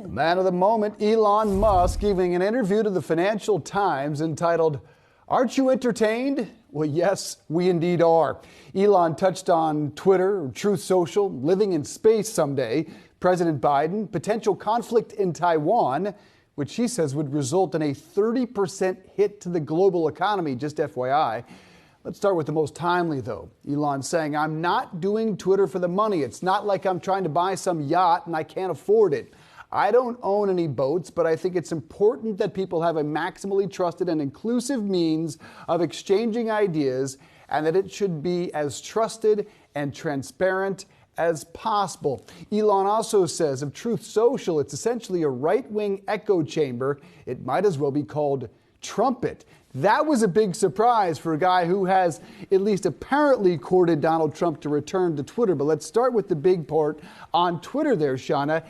The man of the moment, Elon Musk, giving an interview to the Financial Times entitled, "Aren't you entertained?" Well, yes, we indeed are. Elon touched on Twitter, Truth Social, living in space someday, President Biden, potential conflict in Taiwan, which he says would result in a 30% hit to the global economy, just FYI. Let's start with the most timely, though. Elon saying, "I'm not doing Twitter for the money. It's not like I'm trying to buy some yacht and I can't afford it. I don't own any boats, but I think it's important that people have a maximally trusted and inclusive means of exchanging ideas, and that it should be as trusted and transparent as possible." Elon also says of Truth Social, it's essentially a right-wing echo chamber. It might as well be called Trumpet. That was a big surprise for a guy who has at least apparently courted Donald Trump to return to Twitter. But let's start with the big part on Twitter there, Shauna.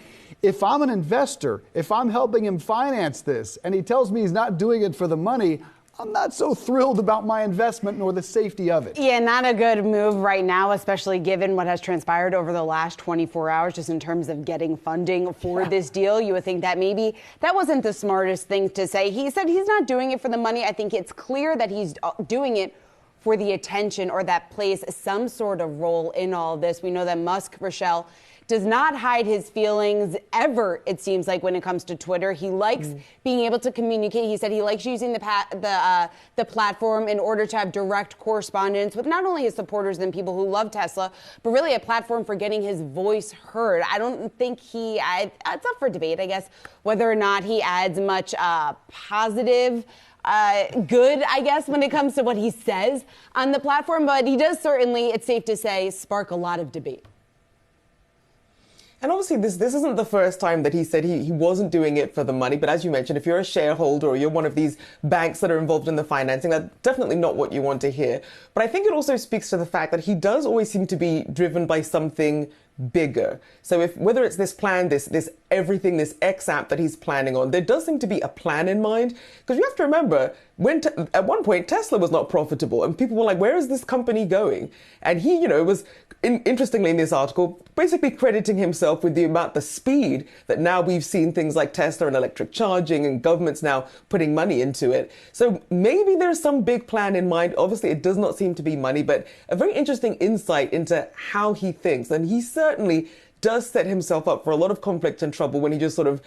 If I'm an investor, if I'm helping him finance this, and he tells me he's not doing it for the money, I'm not so thrilled about my investment nor the safety of it. Yeah, not a good move right now, especially given what has transpired over the last 24 hours, just in terms of getting funding for this deal. You would think that maybe that wasn't the smartest thing to say. He said he's not doing it for the money. I think it's clear that he's doing it for the attention, or that plays some sort of role in all this. We know that Musk, Rochelle, does not hide his feelings ever, it seems like, when it comes to Twitter. He likes being able to communicate. He said he likes using the platform in order to have direct correspondence with not only his supporters and people who love Tesla, but really a platform for getting his voice heard. I don't think it's up for debate, I guess, whether or not he adds much positive good, I guess, when it comes to what he says on the platform. But he does certainly, it's safe to say, spark a lot of debate. And obviously, this isn't the first time that he said he wasn't doing it for the money. But as you mentioned, if you're a shareholder or you're one of these banks that are involved in the financing, that's definitely not what you want to hear. But I think it also speaks to the fact that he does always seem to be driven by something bigger. So whether it's this plan, this everything, this X app that he's planning on, there does seem to be a plan in mind. Because you have to remember, at one point Tesla was not profitable, and people were like, "Where is this company going?" And he, was interestingly in this article basically crediting himself with the speed that now we've seen things like Tesla and electric charging, and governments now putting money into it. So maybe there's some big plan in mind. Obviously, it does not seem to be money, but a very interesting insight into how he thinks. And he certainly does set himself up for a lot of conflict and trouble when he just sort of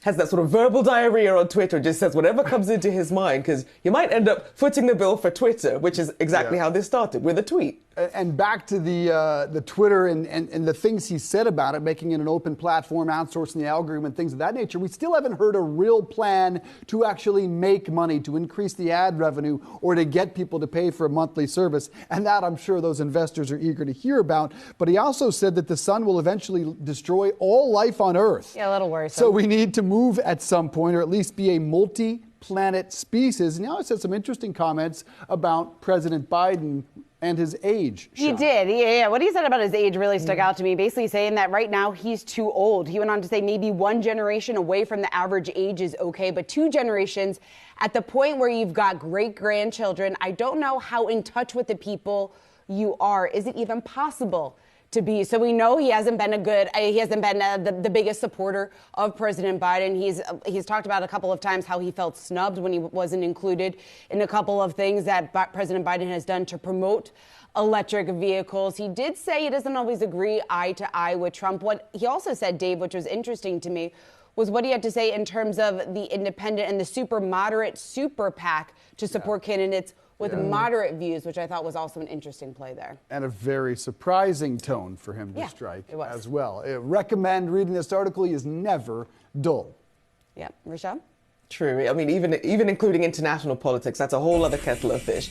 has that sort of verbal diarrhea on Twitter, just says whatever comes into his mind, because you might end up footing the bill for Twitter, which is exactly how this started, with a tweet. And back to the Twitter and the things he said about it, making it an open platform, outsourcing the algorithm and things of that nature. We still haven't heard a real plan to actually make money, to increase the ad revenue, or to get people to pay for a monthly service. And that, I'm sure, those investors are eager to hear about. But he also said that the sun will eventually destroy all life on Earth. Yeah, a little worrisome. So we need to move at some point, or at least be a multi-planet species. And he also said some interesting comments about President Biden and his age. He did. Yeah. What he said about his age really stuck out to me, basically saying that right now he's too old. He went on to say maybe one generation away from the average age is okay, but 2 generations at the point where you've got great-grandchildren, I don't know how in touch with the people you are. Is it even possible to be? So we know he hasn't been the biggest supporter of President Biden. He's talked about a couple of times how he felt snubbed when he wasn't included in a couple of things that President Biden has done to promote electric vehicles. He did say he doesn't always agree eye to eye with Trump. What he also said, Dave, which was interesting to me, was what he had to say in terms of the independent and the super moderate super PAC to support candidates with moderate views, which I thought was also an interesting play there. And a very surprising tone for him to strike as well. I recommend reading this article. He is never dull. Yeah. Rochelle? True. I mean, even including international politics, that's a whole other kettle of fish.